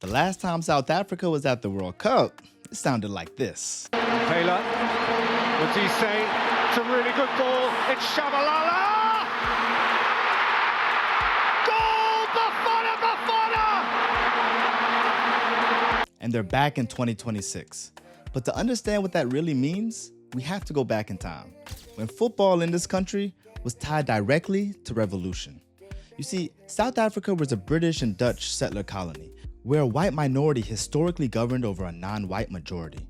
The last time South Africa was at the World Cup, it sounded like this. Taylor, what's he say? It's a really good ball. It's Shabalala! Goal! Bafana, Bafana! And they're back in 2026. But to understand what that really means, we have to go back in time, when football in this country was tied directly to revolution. You see, South Africa was a British and Dutch settler colony, where a white minority historically governed over a non-white majority.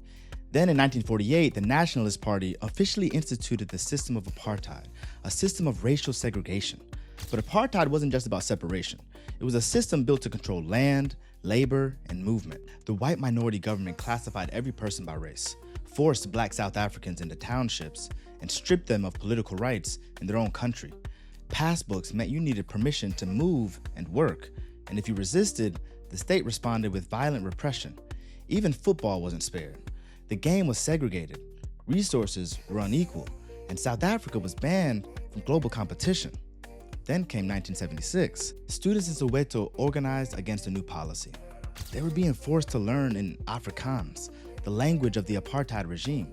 Then in 1948, the Nationalist Party officially instituted the system of apartheid, a system of racial segregation. But apartheid wasn't just about separation. It was a system built to control land, labor, and movement. The white minority government classified every person by race, forced black South Africans into townships, and stripped them of political rights in their own country. Passbooks meant you needed permission to move and work, and if you resisted, the state responded with violent repression. Even football wasn't spared. The game was segregated, resources were unequal, and South Africa was banned from global competition. Then came 1976. Students in Soweto organized against a new policy. They were being forced to learn in Afrikaans, the language of the apartheid regime.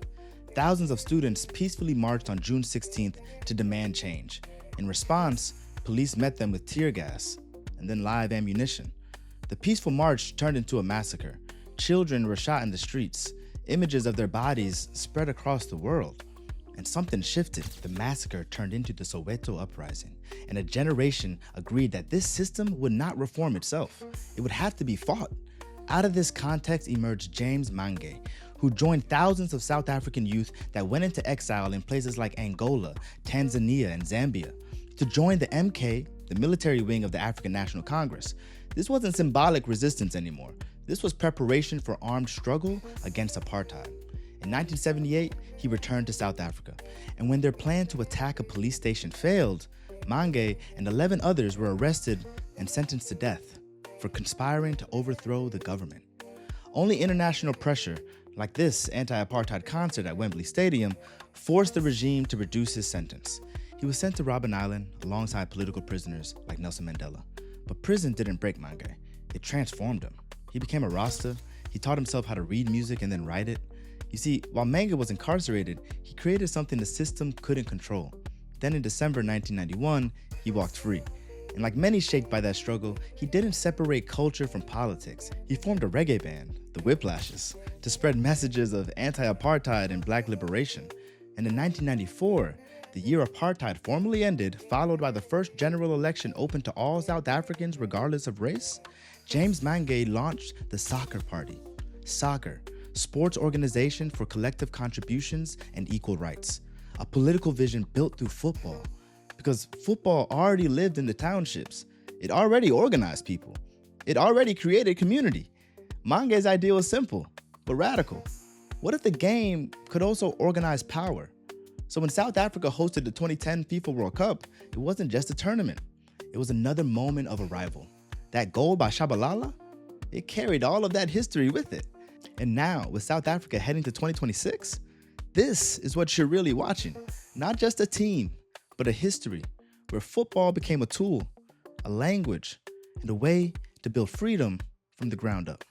Thousands of students peacefully marched on June 16th to demand change. In response, police met them with tear gas and then live ammunition. The peaceful march turned into a massacre. Children were shot in the streets. Images of their bodies spread across the world. And something shifted. The massacre turned into the Soweto uprising, and a generation agreed that this system would not reform itself. It would have to be fought. Out of this context emerged James Mange, who joined thousands of South African youth that went into exile in places like Angola, Tanzania, and Zambia to join the MK, the military wing of the African National Congress. This wasn't symbolic resistance anymore. This was preparation for armed struggle against apartheid. In 1978, he returned to South Africa, and when their plan to attack a police station failed, Mange and 11 others were arrested and sentenced to death for conspiring to overthrow the government. Only international pressure, like this anti-apartheid concert at Wembley Stadium, forced the regime to reduce his sentence. He was sent to Robben Island alongside political prisoners like Nelson Mandela. But prison didn't break Mange. It transformed him. He became a Rasta. He taught himself how to read music and then write it. You see, while Mange was incarcerated, he created something the system couldn't control. Then in December 1991, he walked free. And like many shaped by that struggle, he didn't separate culture from politics. He formed a reggae band, the Whiplashes, to spread messages of anti-apartheid and black liberation. And in 1994, the year apartheid formally ended, followed by the first general election open to all South Africans regardless of race, James Mange launched the Soccer Party. Soccer, sports organization for collective contributions and equal rights. A political vision built through football. Because football already lived in the townships. It already organized people. It already created community. Mange's idea was simple, but radical. What if the game could also organize power? So when South Africa hosted the 2010 FIFA World Cup, it wasn't just a tournament. It was another moment of arrival. That goal by Shabalala, it carried all of that history with it. And now, with South Africa heading to 2026, this is what you're really watching. Not just a team, but a history where football became a tool, a language, and a way to build freedom from the ground up.